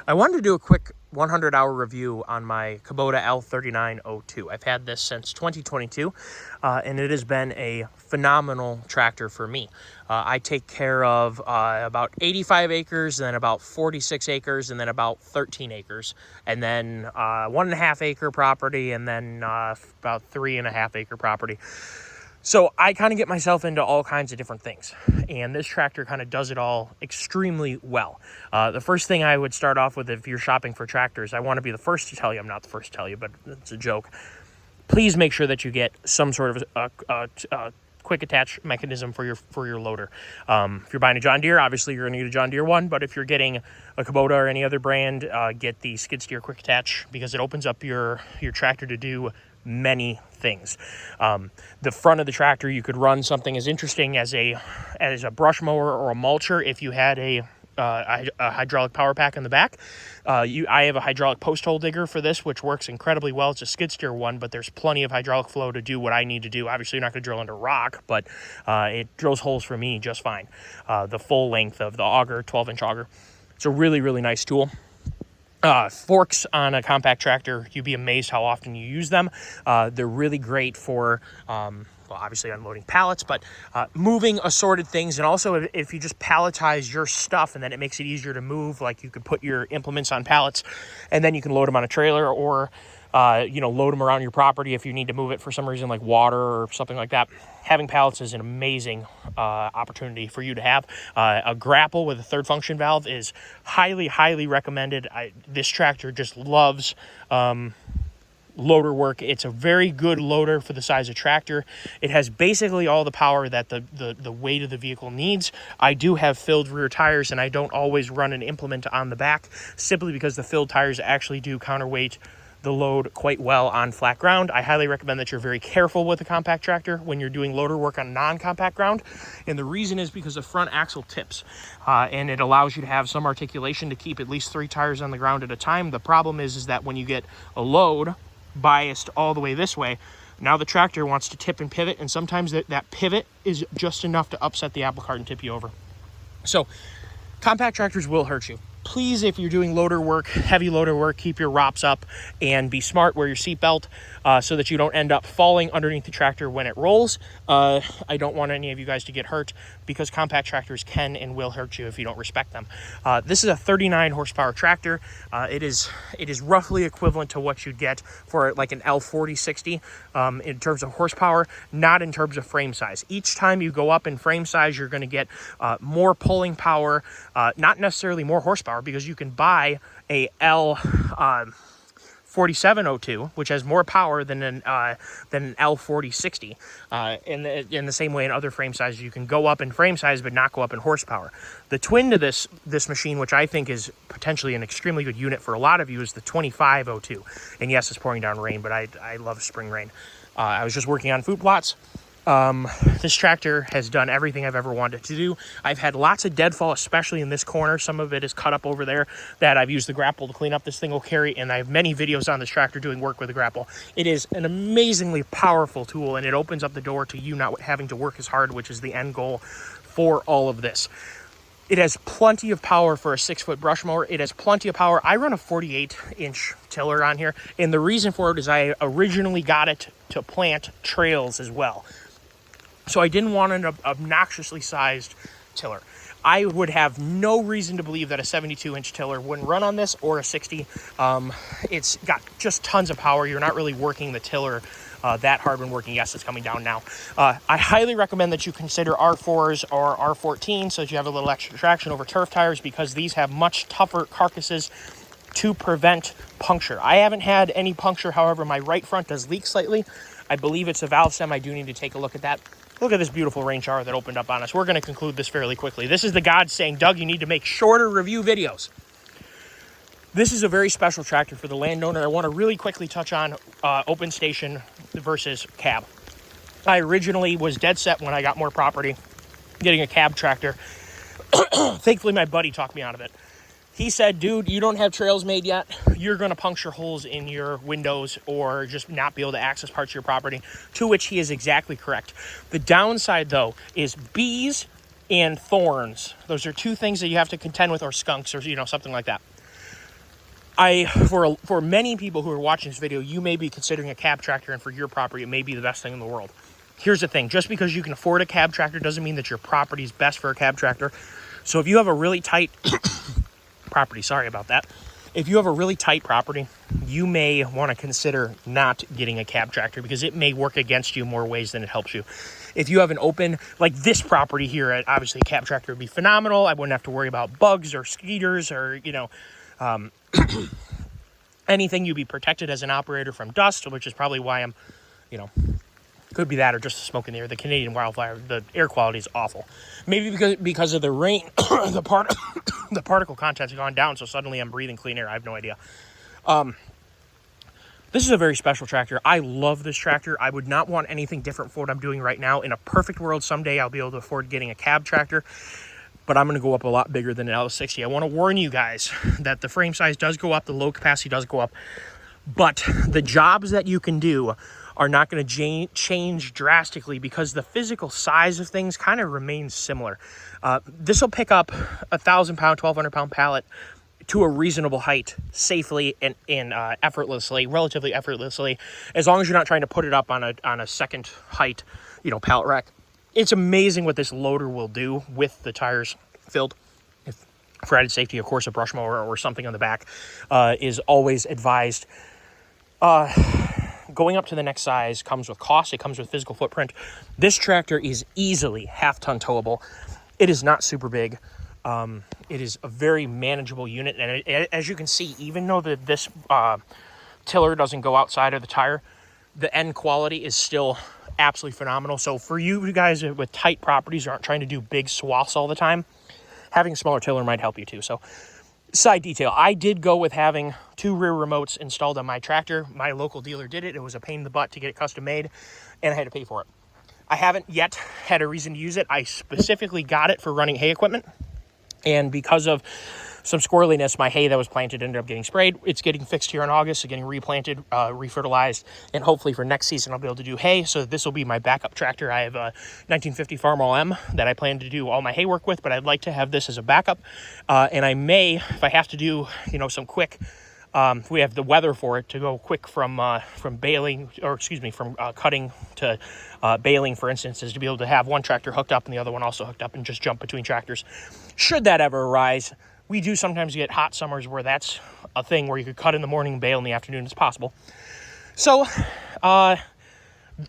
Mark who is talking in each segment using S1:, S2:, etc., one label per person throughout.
S1: I wanted to do a quick 100-hour review on my Kubota L3902. I've had this since 2022, and it has been a phenomenal tractor for me. I take care of about 85 acres, and then about 46 acres, and then about 13 acres, and then 1.5 acre property, and then about 3.5 acre property. So I kind of get myself into all kinds of different things, and this tractor kind of does it all extremely well. The first thing I would start off with, if you're shopping for tractors, I want to be the first to tell you, I'm not the first to tell you, but it's a joke. Please make sure that you get some sort of quick attach mechanism for your loader. If you're buying a John Deere, obviously you're going to get a John Deere one, but if you're getting a Kubota or any other brand, get the skid steer quick attach, because it opens up your tractor to do many things. The front of the tractor, you could run something as interesting as a brush mower or a mulcher if you had a hydraulic power pack in the back. I have a hydraulic post hole digger for this, which works incredibly well. It's a skid steer one, but there's plenty of hydraulic flow to do what I need to do. Obviously, you're not going to drill into rock, but it drills holes for me just fine. The full length of the auger, 12-inch auger. It's a really, really nice tool. Forks on a compact tractor, you'd be amazed how often you use them. They're really great for, obviously unloading pallets, but moving assorted things. And also if you just palletize your stuff, and then it makes it easier to move, like you could put your implements on pallets and then you can load them on a trailer, or load them around your property if you need to move it for some reason, like water or something like that. Having pallets is an amazing opportunity for you to have. A grapple with a third function valve is highly, highly recommended. This tractor just loves loader work. It's a very good loader for the size of tractor. It has basically all the power that the weight of the vehicle needs. I do have filled rear tires, and I don't always run an implement on the back, simply because the filled tires actually do counterweight the load quite well on flat ground. I highly recommend that you're very careful with a compact tractor when you're doing loader work on non-compact ground. And the reason is because the front axle tips, and it allows you to have some articulation to keep at least 3 tires on the ground at a time. The problem is that when you get a load biased all the way this way, now the tractor wants to tip and pivot, and sometimes that pivot is just enough to upset the apple cart and tip you over. So compact tractors will hurt you. Please, if you're doing loader work, heavy loader work, keep your ROPS up and be smart. Wear your seatbelt so that you don't end up falling underneath the tractor when it rolls. I don't want any of you guys to get hurt, because compact tractors can and will hurt you if you don't respect them. This is a 39 horsepower tractor. It is roughly equivalent to what you'd get for like an L4060 in terms of horsepower, not in terms of frame size. Each time you go up in frame size, you're going to get more pulling power, not necessarily more horsepower, because you can buy a L4702, which has more power than an L4060. In the same way, in other frame sizes, you can go up in frame size but not go up in horsepower. The twin to this machine, which I think is potentially an extremely good unit for a lot of you, is the 2502. And yes, it's pouring down rain, but I love spring rain. I was just working on food plots. This tractor has done everything I've ever wanted to do. I've had lots of deadfall, especially in this corner. Some of it is cut up over there that I've used the grapple to clean up. This thing will carry, and I have many videos on this tractor doing work with the grapple. It is an amazingly powerful tool, and it opens up the door to you not having to work as hard, which is the end goal for all of this. It has plenty of power for a 6-foot brush mower. It has plenty of power. I run a 48-inch tiller on here, and the reason for it is I originally got it to plant trails as well. So I didn't want an obnoxiously sized tiller. I would have no reason to believe that a 72-inch tiller wouldn't run on this, or a 60. It's got just tons of power. You're not really working the tiller that hard when working. Yes, it's coming down now. I highly recommend that you consider R4s or R14 so that you have a little extra traction over turf tires, because these have much tougher carcasses to prevent puncture. I haven't had any puncture. However, my right front does leak slightly. I believe it's a valve stem. I do need to take a look at that. Look at this beautiful rain shower that opened up on us. We're going to conclude this fairly quickly. This is the gods saying, Doug, you need to make shorter review videos. This is a very special tractor for the landowner. I want to really quickly touch on open station versus cab. I originally was dead set when I got more property getting a cab tractor. Thankfully, my buddy talked me out of it. He said, dude, you don't have trails made yet. You're going to puncture holes in your windows or just not be able to access parts of your property, to which he is exactly correct. The downside, though, is bees and thorns. Those are two things that you have to contend with, or skunks or, something like that. For many people who are watching this video, you may be considering a cab tractor, and for your property, it may be the best thing in the world. Here's the thing. Just because you can afford a cab tractor doesn't mean that your property is best for a cab tractor. So if you have a really tight property, sorry about that. If you have a really tight property, you may want to consider not getting a cab tractor because it may work against you in more ways than it helps you. If you have an open, like this property here, obviously a cab tractor would be phenomenal. I wouldn't have to worry about bugs or skeeters or, anything. You'd be protected as an operator from dust, which is probably why I'm, could be that or just the smoke in the air. The Canadian wildfire, the air quality is awful. Maybe because of the rain, the particle content's gone down, so suddenly I'm breathing clean air. I have no idea. This is a very special tractor. I love this tractor. I would not want anything different for what I'm doing right now. In a perfect world, someday I'll be able to afford getting a cab tractor, but I'm going to go up a lot bigger than an L60. I want to warn you guys that the frame size does go up, the load capacity does go up, but the jobs that you can do are not going to change drastically because the physical size of things kind of remains similar. This will pick up 1,000-pound, 1,200-pound pallet to a reasonable height safely and relatively effortlessly, as long as you're not trying to put it up on a second height, pallet rack. It's amazing what this loader will do with the tires filled. For added safety, of course, a brush mower or something on the back is always advised. Going up to the next size comes with cost. It comes with physical footprint. This tractor is easily half-ton towable. It is not super big. It is a very manageable unit. And as you can see, even though this tiller doesn't go outside of the tire, the end quality is still absolutely phenomenal. So for you guys with tight properties who aren't trying to do big swaths all the time, having a smaller tiller might help you too. So side detail, I did go with having 2 rear remotes installed on my tractor. My local dealer did it. It was a pain in the butt to get it custom made, and I had to pay for it. I haven't yet had a reason to use it. I specifically got it for running hay equipment, and because of some squirreliness, my hay that was planted ended up getting sprayed. It's getting fixed here in August, so getting replanted, refertilized, and hopefully for next season I'll be able to do hay. So this will be my backup tractor. I have a 1950 Farmall M that I plan to do all my hay work with, but I'd like to have this as a backup. And I may, if I have to do, some quick, we have the weather for it to go quick from baling, from cutting to baling, for instance, is to be able to have one tractor hooked up and the other one also hooked up and just jump between tractors. Should that ever arise, we do sometimes get hot summers where that's a thing where you could cut in the morning and bail in the afternoon. It's possible. So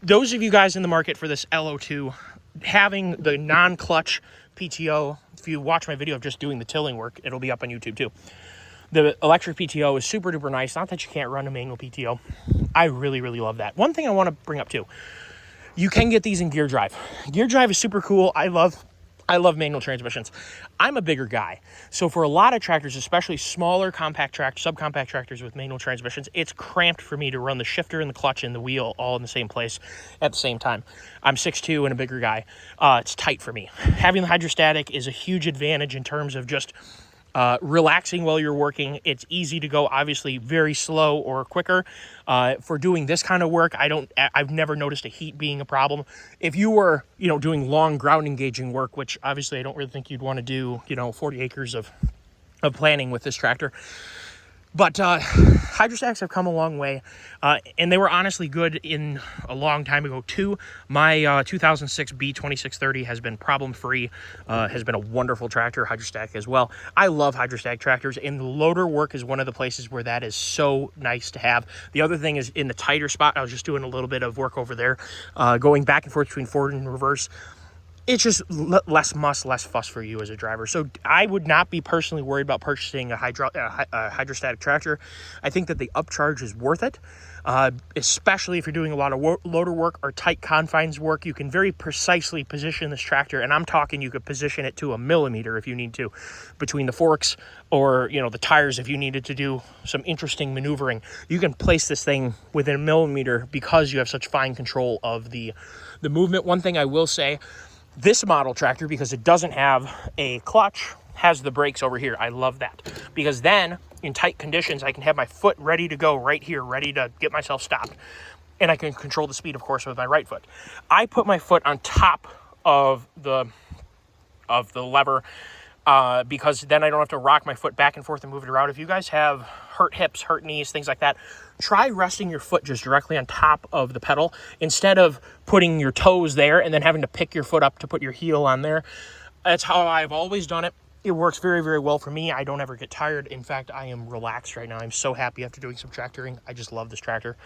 S1: those of you guys in the market for this L02, having the non-clutch PTO, if you watch my video of just doing the tilling work, it'll be up on YouTube too. The electric PTO is super duper nice. Not that you can't run a manual PTO. I really, really love that. One thing I want to bring up too, you can get these in gear drive. Gear drive is super cool. I love manual transmissions. I'm a bigger guy. So for a lot of tractors, especially smaller subcompact tractors with manual transmissions, it's cramped for me to run the shifter and the clutch and the wheel all in the same place at the same time. I'm 6'2" and a bigger guy. It's tight for me. Having the hydrostatic is a huge advantage in terms of just relaxing while you're working. It's easy to go, obviously, very slow or quicker. For doing this kind of work, I've never noticed a heat being a problem. If you were, doing long ground engaging work, which obviously I don't really think you'd want to do, 40 acres of planting with this tractor. But hydrostatics have come a long way, and they were honestly good in a long time ago too. My 2006 B2630 has been problem-free, has been a wonderful tractor, hydrostatic as well. I love hydrostatic tractors, and the loader work is one of the places where that is so nice to have. The other thing is in the tighter spot, I was just doing a little bit of work over there, going back and forth between forward and reverse. It's just less fuss for you as a driver. So I would not be personally worried about purchasing a hydrostatic tractor. I think that the upcharge is worth it, especially if you're doing a lot of loader work or tight confines work. You can very precisely position this tractor, and I'm talking you could position it to a millimeter if you need to, between the forks or the tires if you needed to do some interesting maneuvering. You can place this thing within a millimeter because you have such fine control of the movement. One thing I will say, this model tractor, because it doesn't have a clutch, has the brakes over here. I love that, because then in tight conditions, I can have my foot ready to go right here, ready to get myself stopped. And I can control the speed, of course, with my right foot. I put my foot on top of the lever because then I don't have to rock my foot back and forth and move it around. If you guys have hurt hips, hurt knees, things like that, try resting your foot just directly on top of the pedal instead of putting your toes there and then having to pick your foot up to put your heel on there. That's how I've always done it. It works very, very well for me. I don't ever get tired. In fact, I am relaxed right now. I'm so happy after doing some tractoring. I just love this tractor.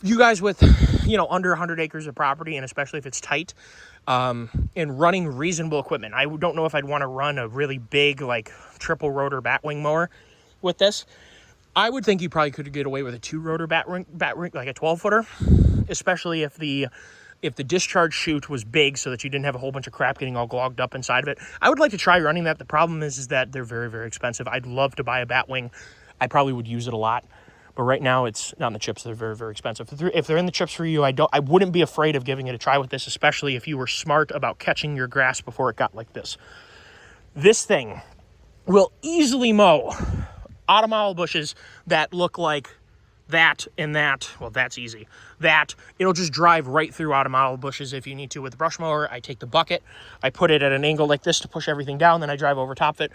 S1: You guys with, under 100 acres of property, and especially if it's tight, and running reasonable equipment. I don't know if I'd want to run a really big, like, triple rotor batwing mower with this. I would think you probably could get away with a 2-rotor batwing, like a 12-footer, especially if the discharge chute was big so that you didn't have a whole bunch of crap getting all clogged up inside of it. I would like to try running that. The problem is that they're very, very expensive. I'd love to buy a batwing. I probably would use it a lot. But right now, it's not in the chips. They're very, very expensive. If they're in the chips for you, I wouldn't be afraid of giving it a try with this, especially if you were smart about catching your grass before it got like this. This thing will easily mow autumnal bushes that look like that and that. Well, that's easy. That, it'll just drive right through autumnal bushes if you need to with the brush mower. I take the bucket, I put it at an angle like this to push everything down, then I drive over top of it.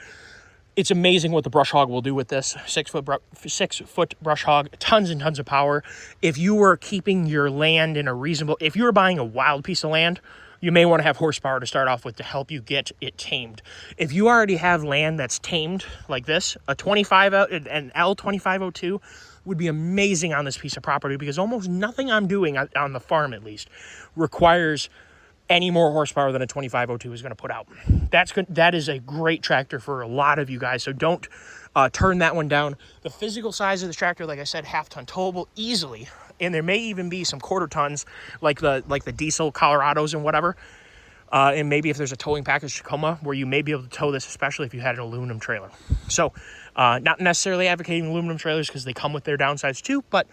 S1: It's amazing what the brush hog will do with this 6-foot brush hog, tons and tons of power. If you were keeping your land in a reasonable, if you were buying a wild piece of land, you may want to have horsepower to start off with to help you get it tamed. If you already have land that's tamed like this, an L3902 would be amazing on this piece of property because almost nothing I'm doing on the farm, at least, requires any more horsepower than a 2502 is going to put out. That is a great tractor for a lot of you guys, so don't turn that one down. The physical size of the tractor, like I said, half-ton towable easily, and there may even be some quarter tons like the diesel Colorados and whatever, and maybe if there's a towing package Tacoma where you may be able to tow this, especially if you had an aluminum trailer. So not necessarily advocating aluminum trailers because they come with their downsides too, but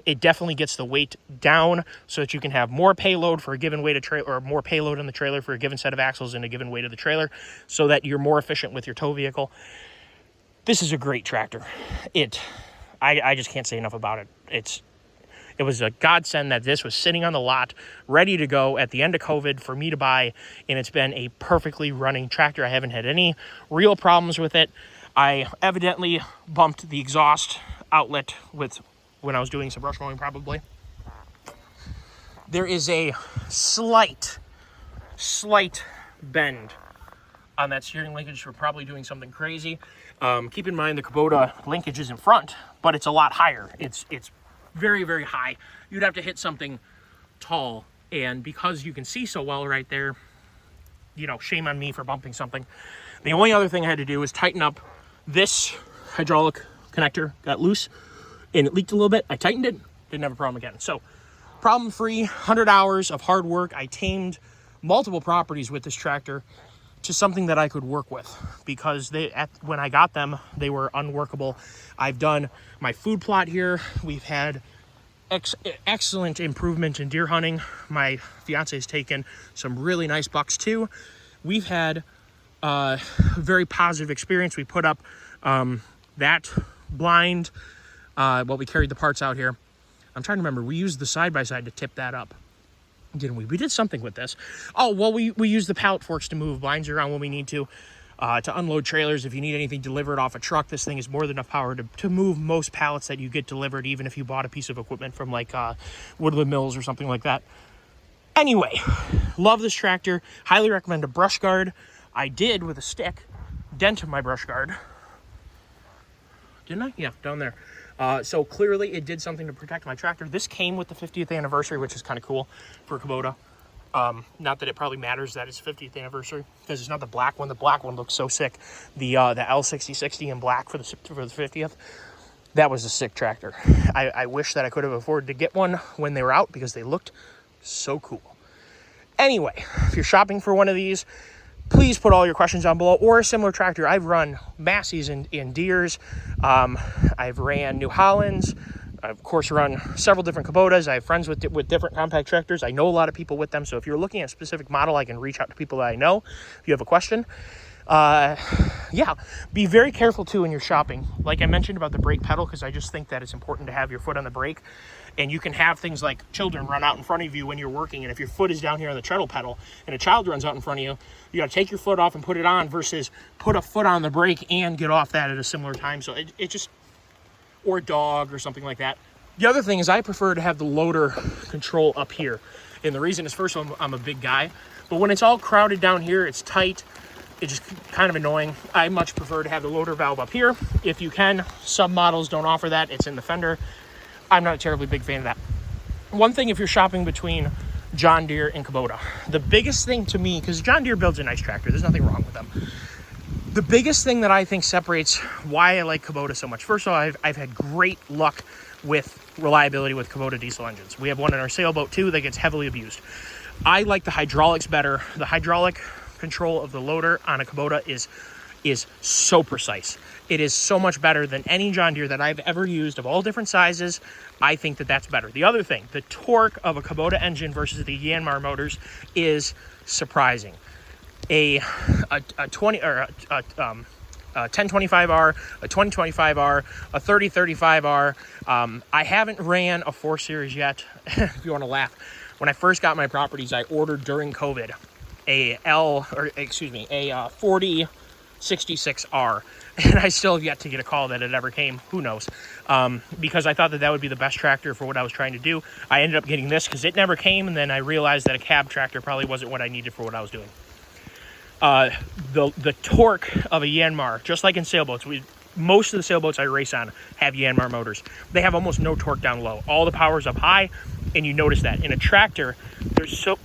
S1: it definitely gets the weight down so that you can have more payload for a given weight of trailer, or more payload in the trailer for a given set of axles and a given weight of the trailer, so that you're more efficient with your tow vehicle. This is a great tractor. I just can't say enough about it. It was a godsend that this was sitting on the lot, ready to go at the end of COVID for me to buy, and it's been a perfectly running tractor. I haven't had any real problems with it. I evidently bumped the exhaust outlet when I was doing some brush mowing, probably. There is a slight bend on that steering linkage for probably doing something crazy. Keep in mind the Kubota linkage is in front, but it's a lot higher. It's very, very high. You'd have to hit something tall, and because you can see so well right there, shame on me for bumping something. The only other thing I had to do was tighten up this hydraulic connector. Got loose and it leaked a little bit. I tightened it, didn't have a problem again. So problem-free, 100 hours of hard work. I tamed multiple properties with this tractor to something that I could work with, because when I got them, they were unworkable. I've done my food plot here. We've had excellent improvement in deer hunting. My fiance has taken some really nice bucks too. We've had a very positive experience. We put up that blind, we carried the parts out here. I'm trying to remember, we used the side-by-side to tip that up, didn't we? We did something with this. Oh, well, we use the pallet forks to move blinds around when we need to unload trailers. If you need anything delivered off a truck, this thing is more than enough power to move most pallets that you get delivered, even if you bought a piece of equipment from like Woodland Mills or something like that. Anyway, love this tractor. Highly recommend a brush guard. I did, with a stick, dent my brush guard. Didn't I? Yeah, down there. So clearly it did something to protect my tractor. This came with the 50th anniversary, which is kind of cool for Kubota. Not that it probably matters that it's 50th anniversary, because it's not the black one. The black one looks so sick. The L6060 in black for the 50th. That was a sick tractor. I wish that I could have afforded to get one when they were out, because they looked so cool. Anyway, if you're shopping for one of these, please put all your questions down below, or a similar tractor. I've run Massey's in Deere's. I've ran New Hollands. I've, of course, run several different Kubotas. I have friends with different compact tractors. I know a lot of people with them. So if you're looking at a specific model, I can reach out to people that I know if you have a question. Yeah, be very careful too when you're shopping. Like I mentioned about the brake pedal, because I just think that it's important to have your foot on the brake. And you can have things like children run out in front of you when you're working, and if your foot is down here on the treadle pedal and a child runs out in front of you, you got to take your foot off and put it on, versus put a foot on the brake and get off that at a similar time. So it just, or a dog or something like that. The other thing is I prefer to have the loader control up here. And the reason is, first of all, I'm a big guy, but when it's all crowded down here, it's tight. It's just kind of annoying. I much prefer to have the loader valve up here. If you can, some models don't offer that. It's in the fender. I'm not a terribly big fan of that. One thing, if you're shopping between John Deere and Kubota, the biggest thing to me, because John Deere builds a nice tractor, there's nothing wrong with them. The biggest thing that I think separates why I like Kubota so much, first of all, I've had great luck with reliability with Kubota diesel engines. We have one in our sailboat too that gets heavily abused. I like the hydraulics better. The hydraulic control of the loader on a Kubota is so precise. It is so much better than any John Deere that I've ever used of all different sizes. I think that that's better. The other thing, the torque of a Kubota engine versus the Yanmar motors is surprising. A 1025R, a 2025R, a 3035R. I haven't ran a 4 Series yet. If you want to laugh, when I first got my properties, I ordered during COVID a 4066R, and I still have yet to get a call that it ever came. Who knows? Because I thought that would be the best tractor for what I was trying to do. I ended up getting this because it never came, and then I realized that a cab tractor probably wasn't what I needed for what I was doing. The torque of a Yanmar, just like in sailboats, most of the sailboats I race on have Yanmar motors. They have almost no torque down low. All the power's up high, and you notice that. In a tractor, there's so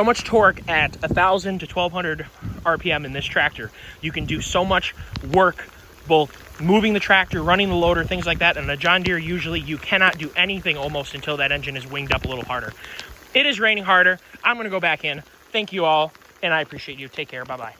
S1: much torque at 1,000 to 1,200 RPM in this tractor. You can do so much work, both moving the tractor, running the loader, things like that. And a John Deere, usually you cannot do anything almost until that engine is winged up a little harder. It is raining harder. I'm going to go back in. Thank you all, and I appreciate you. Take care. Bye-bye.